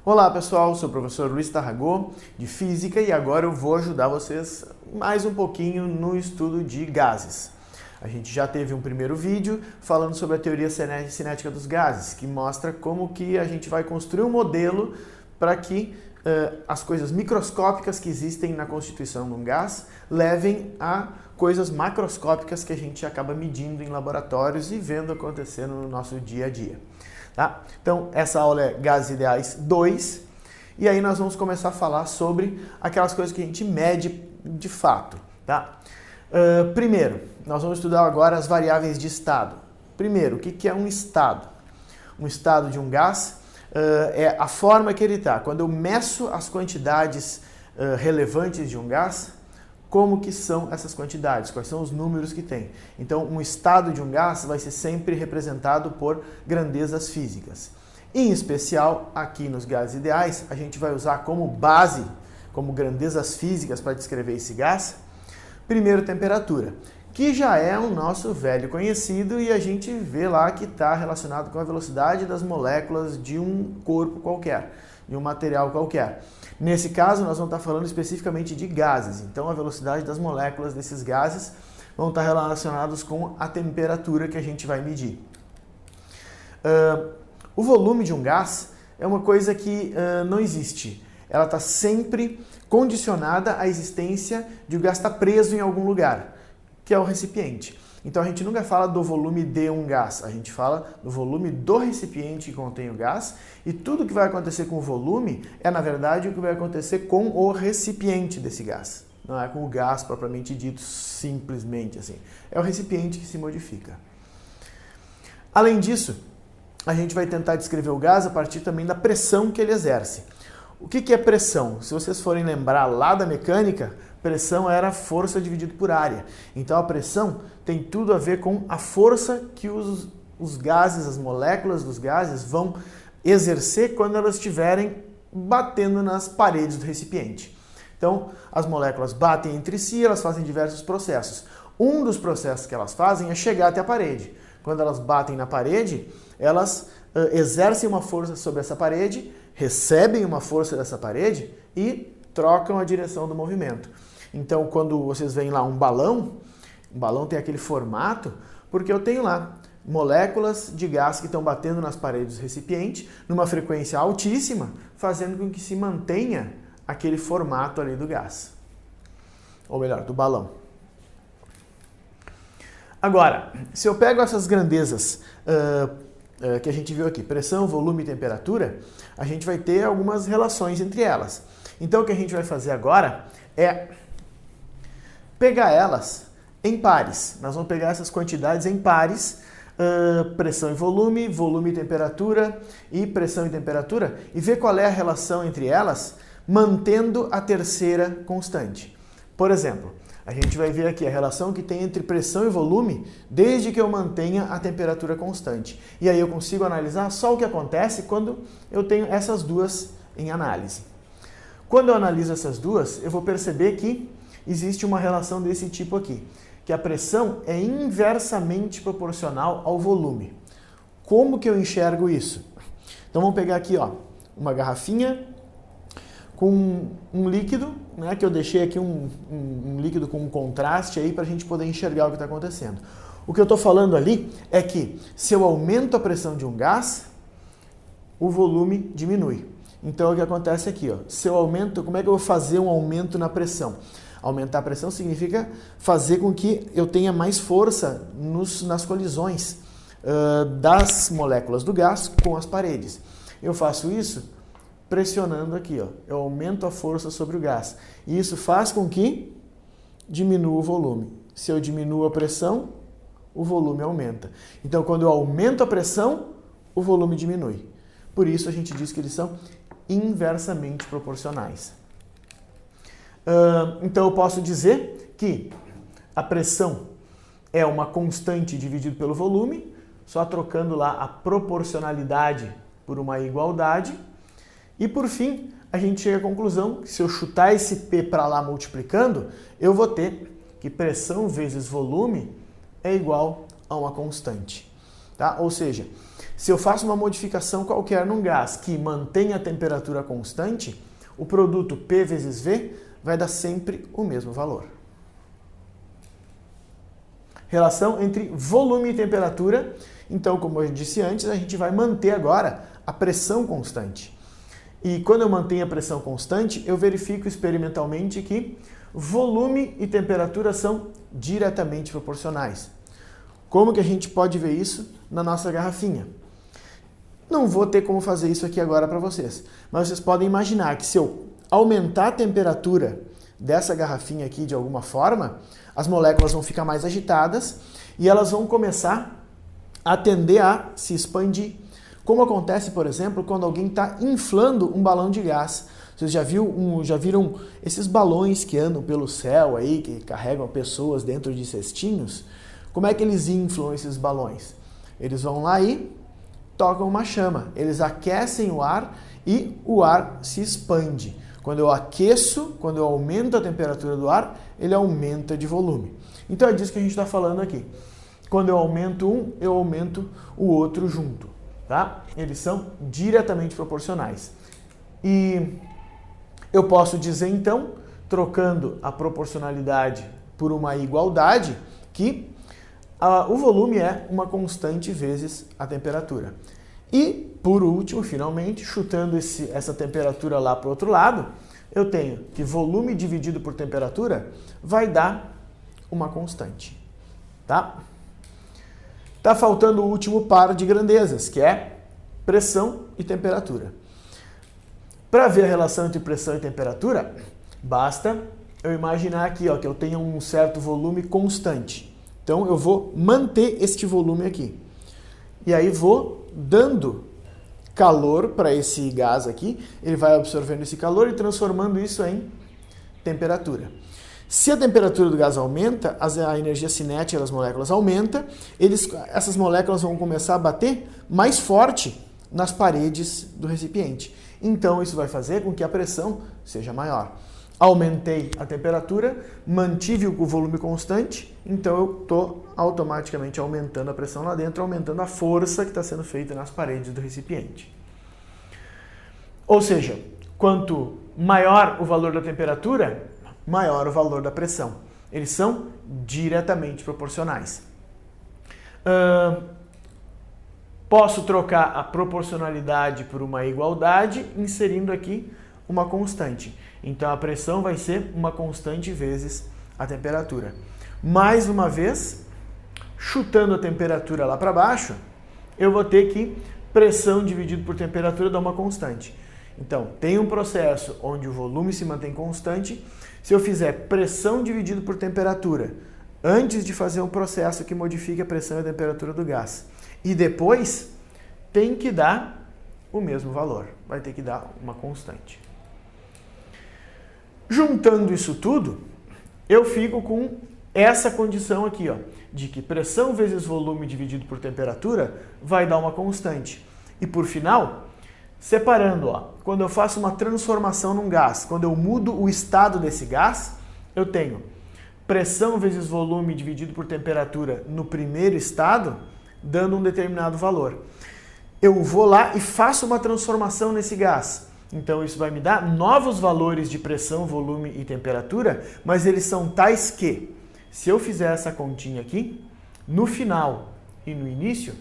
Olá pessoal, sou o professor Luiz Tarragó de Física e agora eu vou ajudar vocês mais um pouquinho no estudo de gases. A gente já teve um primeiro vídeo falando sobre a teoria cinética dos gases, que mostra como que a gente vai construir um modelo para que as coisas microscópicas que existem na constituição de um gás levem a coisas macroscópicas que a gente acaba medindo em laboratórios e vendo acontecer no nosso dia a dia. Tá? Então, essa aula é Gases Ideais 2, e aí nós vamos começar a falar sobre aquelas coisas que a gente mede de fato. Tá? Primeiro, nós vamos estudar agora as variáveis de estado. Primeiro, o que é um estado? Um estado de um gás é a forma que ele está. Quando eu meço as quantidades relevantes de um gás, como que são essas quantidades, quais são os números que tem. Então, um estado de um gás vai ser sempre representado por grandezas físicas. Em especial, aqui nos gases ideais, a gente vai usar como base, como grandezas físicas para descrever esse gás, primeiro, temperatura, que já é um nosso velho conhecido e a gente vê lá que está relacionado com a velocidade das moléculas de um corpo qualquer, de um material qualquer. Nesse caso, nós vamos estar falando especificamente de gases, então a velocidade das moléculas desses gases vão estar relacionados com a temperatura que a gente vai medir. O volume de um gás é uma coisa que não existe. Ela está sempre condicionada à existência de o gás estar preso em algum lugar, que é o recipiente. Então a gente nunca fala do volume de um gás, a gente fala do volume do recipiente que contém o gás, e tudo que vai acontecer com o volume é, na verdade, o que vai acontecer com o recipiente desse gás. Não é com o gás propriamente dito, simplesmente assim. É o recipiente que se modifica. Além disso, a gente vai tentar descrever o gás a partir também da pressão que ele exerce. O que é pressão? Se vocês forem lembrar lá da mecânica, pressão era força dividido por área. Então a pressão tem tudo a ver com a força que os gases, as moléculas dos gases vão exercer quando elas estiverem batendo nas paredes do recipiente. Então as moléculas batem entre si, elas fazem diversos processos. Um dos processos que elas fazem é chegar até a parede. Quando elas batem na parede, elas exercem uma força sobre essa parede, recebem uma força dessa parede e trocam a direção do movimento. Então, quando vocês veem lá um balão tem aquele formato, porque eu tenho lá moléculas de gás que estão batendo nas paredes do recipiente numa frequência altíssima, fazendo com que se mantenha aquele formato ali do gás. Ou melhor, do balão. Agora, se eu pego essas grandezas que a gente viu aqui, pressão, volume e temperatura, a gente vai ter algumas relações entre elas. Então, o que a gente vai fazer agora é pegar elas em pares. Nós vamos pegar essas quantidades em pares, pressão e volume, volume e temperatura e pressão e temperatura, e ver qual é a relação entre elas, mantendo a terceira constante. Por exemplo, a gente vai ver aqui a relação que tem entre pressão e volume desde que eu mantenha a temperatura constante. E aí eu consigo analisar só o que acontece quando eu tenho essas duas em análise. Quando eu analiso essas duas, eu vou perceber que existe uma relação desse tipo aqui, que a pressão é inversamente proporcional ao volume. Como que eu enxergo isso? Então vamos pegar aqui, ó, uma garrafinha com um líquido, né, que eu deixei aqui um líquido com um contraste aí para a gente poder enxergar o que está acontecendo. O que eu estou falando ali é que se eu aumento a pressão de um gás, o volume diminui. Então o que acontece aqui, ó, se eu aumento, como é que eu vou fazer um aumento na pressão? Aumentar a pressão significa fazer com que eu tenha mais força nas colisões das moléculas do gás com as paredes. Eu faço isso pressionando aqui, ó. Eu aumento a força sobre o gás. E isso faz com que diminua o volume. Se eu diminuo a pressão, o volume aumenta. Então, quando eu aumento a pressão, o volume diminui. Por isso, a gente diz que eles são inversamente proporcionais. Então, eu posso dizer que a pressão é uma constante dividido pelo volume, só trocando lá a proporcionalidade por uma igualdade. E por fim, a gente chega à conclusão que se eu chutar esse P para lá multiplicando, eu vou ter que pressão vezes volume é igual a uma constante. Tá? Ou seja, se eu faço uma modificação qualquer num gás que mantém a temperatura constante, o produto P vezes V vai dar sempre o mesmo valor. Relação entre volume e temperatura. Então, como eu disse antes, a gente vai manter agora a pressão constante. E quando eu mantenho a pressão constante, eu verifico experimentalmente que volume e temperatura são diretamente proporcionais. Como que a gente pode ver isso na nossa garrafinha? Não vou ter como fazer isso aqui agora para vocês, mas vocês podem imaginar que se eu aumentar a temperatura dessa garrafinha aqui de alguma forma, as moléculas vão ficar mais agitadas e elas vão começar a tender a se expandir. Como acontece, por exemplo, quando alguém está inflando um balão de gás. Vocês já viram esses balões que andam pelo céu aí, que carregam pessoas dentro de cestinhos? Como é que eles inflam esses balões? Eles vão lá e tocam uma chama. Eles aquecem o ar e o ar se expande. Quando eu aqueço, quando eu aumento a temperatura do ar, ele aumenta de volume. Então é disso que a gente está falando aqui. Quando eu aumento um, eu aumento o outro junto. Tá? Eles são diretamente proporcionais. E eu posso dizer então, trocando a proporcionalidade por uma igualdade, que o volume é uma constante vezes a temperatura. E, por último, finalmente, chutando essa temperatura lá para o outro lado, eu tenho que volume dividido por temperatura vai dar uma constante. Tá? Tá faltando o último par de grandezas, que é pressão e temperatura. Para ver a relação entre pressão e temperatura, basta eu imaginar aqui que eu tenho um certo volume constante. Então eu vou manter este volume aqui. E aí vou dando calor para esse gás aqui, ele vai absorvendo esse calor e transformando isso em temperatura. Se a temperatura do gás aumenta, a energia cinética das moléculas aumenta, essas moléculas vão começar a bater mais forte nas paredes do recipiente. Então isso vai fazer com que a pressão seja maior. Aumentei a temperatura, mantive o volume constante, então eu estou automaticamente aumentando a pressão lá dentro, aumentando a força que está sendo feita nas paredes do recipiente. Ou seja, quanto maior o valor da temperatura, maior o valor da pressão. Eles são diretamente proporcionais. Posso trocar a proporcionalidade por uma igualdade, inserindo aqui uma constante. Então a pressão vai ser uma constante vezes a temperatura. Mais uma vez, chutando a temperatura lá para baixo, eu vou ter que pressão dividido por temperatura dá uma constante. Então, tem um processo onde o volume se mantém constante. Se eu fizer pressão dividido por temperatura, antes de fazer um processo que modifique a pressão e a temperatura do gás, e depois, tem que dar o mesmo valor. Vai ter que dar uma constante. Juntando isso tudo, eu fico com essa condição aqui, de que pressão vezes volume dividido por temperatura vai dar uma constante. E por final, separando, quando eu faço uma transformação num gás, quando eu mudo o estado desse gás, eu tenho pressão vezes volume dividido por temperatura no primeiro estado, dando um determinado valor. Eu vou lá e faço uma transformação nesse gás. Então isso vai me dar novos valores de pressão, volume e temperatura, mas eles são tais que, se eu fizer essa continha aqui, no final e no início,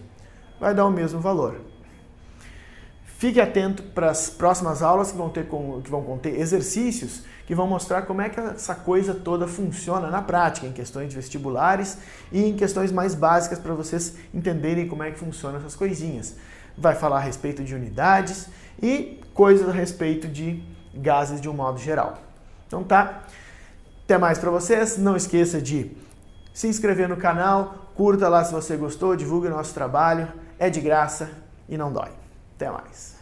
vai dar o mesmo valor. Fique atento para as próximas aulas que vão conter exercícios que vão mostrar como é que essa coisa toda funciona na prática, em questões vestibulares e em questões mais básicas para vocês entenderem como é que funcionam essas coisinhas. Vai falar a respeito de unidades e coisas a respeito de gases de um modo geral. Então tá, até mais para vocês. Não esqueça de se inscrever no canal, curta lá se você gostou, divulgue o nosso trabalho, é de graça e não dói. Até mais.